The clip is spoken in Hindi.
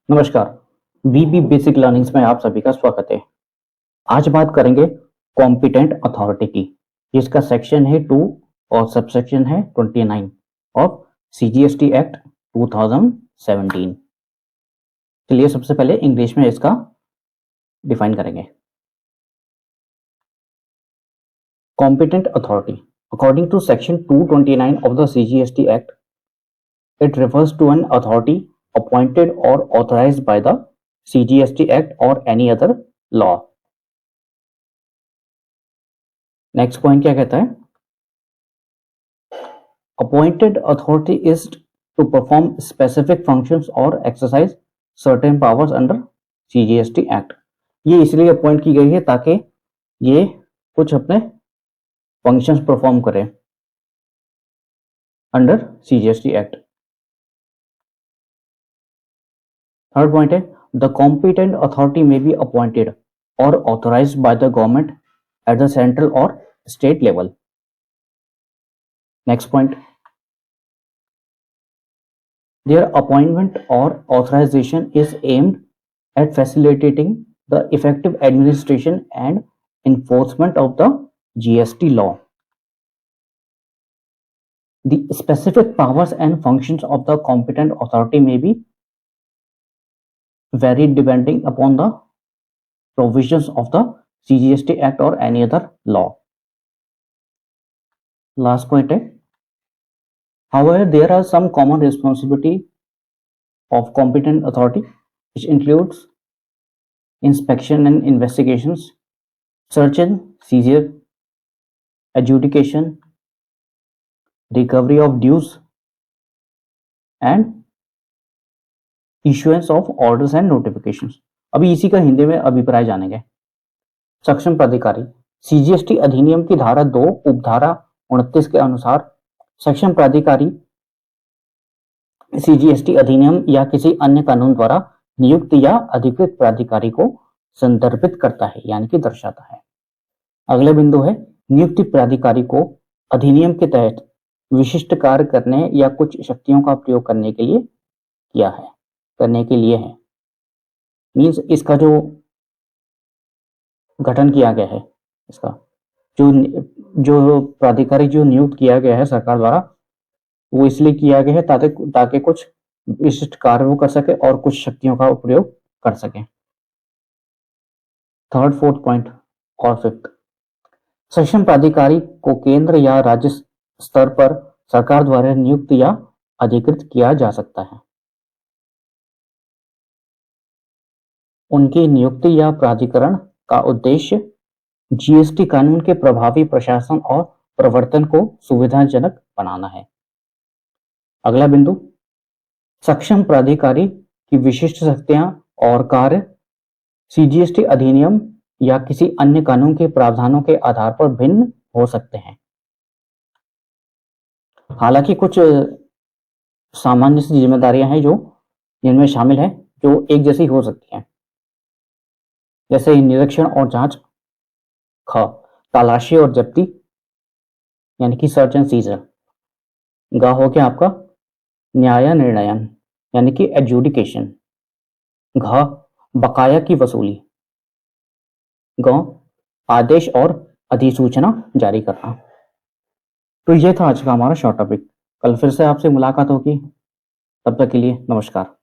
नमस्कार, वीबी बेसिक लर्निंग्स में आप सभी का स्वागत है। आज बात करेंगे कॉम्पिटेंट अथॉरिटी की, जिसका सेक्शन है 2 और सबसेक्शन है 29 ऑफ सीजीएसटी एक्ट 2017। चलिए सबसे पहले इंग्लिश में इसका डिफाइन करेंगे। Competent authority, according to section 229 of the CGST Act, it refers to an authority appointed or authorized by the CGST Act or any other law. Next point क्या कहता है? Appointed authority is to perform specific functions or exercise certain powers under CGST Act. ये इसलिए अपॉइंट की गई है ताकि ये कुछ अपने फंक्शंस परफॉर्म करें under CGST Act. Third point है the competent authority may be appointed और authorised by the government at the central और state level. Next point, their appointment or authorization is aimed at facilitating the effective administration and enforcement of the GST law. The specific powers and functions of the competent authority may be varied depending upon the provisions of the CGST Act or any other law. Last point है, however, there are some common responsibility of competent authority, which includes inspection and investigations, search and seizure, adjudication, recovery of dues, and issuance of orders and notifications. अभी इसी का हिंदी में अभिप्राय जानेंगे. सक्षम प्राधिकारी, सीजीएसटी अधिनियम की धारा 2 उपधारा 29 के अनुसार सक्षम प्राधिकारी सीजीएसटी अधिनियम या किसी अन्य कानून द्वारा नियुक्त या अधिकृत प्राधिकारी को संदर्भित करता है, यानी कि दर्शाता है. अगला बिंदु है नियुक्ति प्राधिकारी को अधिनियम के तहत विशिष्ट कार्य करने या कुछ शक्तियों का प्रयोग करने के लिए है. मीन्स इसका जो गठन किया गया है, इसका जो प्राधिकारी जो नियुक्त किया गया है सरकार द्वारा, वो इसलिए किया गया है ताकि कुछ विशिष्ट कार्य वो कर सके और कुछ शक्तियों का उपयोग कर सके. थर्ड, फोर्थ पॉइंट और फिफ्थ, सक्षम प्राधिकारी को केंद्र या राज्य स्तर पर सरकार द्वारा नियुक्त या अधिकृत किया जा सकता है. उनकी नियुक्ति या प्राधिकरण का उद्देश्य जीएसटी कानून के प्रभावी प्रशासन और प्रवर्तन को सुविधाजनक बनाना है. अगला बिंदु, सक्षम प्राधिकारी की विशिष्ट शक्तियां और कार्य सीजीएसटी अधिनियम या किसी अन्य कानून के प्रावधानों के आधार पर भिन्न हो सकते हैं. हालांकि कुछ सामान्य सी जिम्मेदारियां हैं जो जिनमें शामिल है, जो एक जैसी हो सकती हैं, जैसे निरीक्षण और जांच. ख, तलाशी और जब्ती, यानी कि सर्च एंड सीजर. ग हो गया आपका न्याय निर्णयन, यानी कि एडजुडिकेशन. घ, बकाया की वसूली. ग, आदेश और अधिसूचना जारी करना. तो ये था आज का हमारा शॉर्ट टॉपिक. कल फिर से आपसे मुलाकात होगी. तब तक के लिए नमस्कार.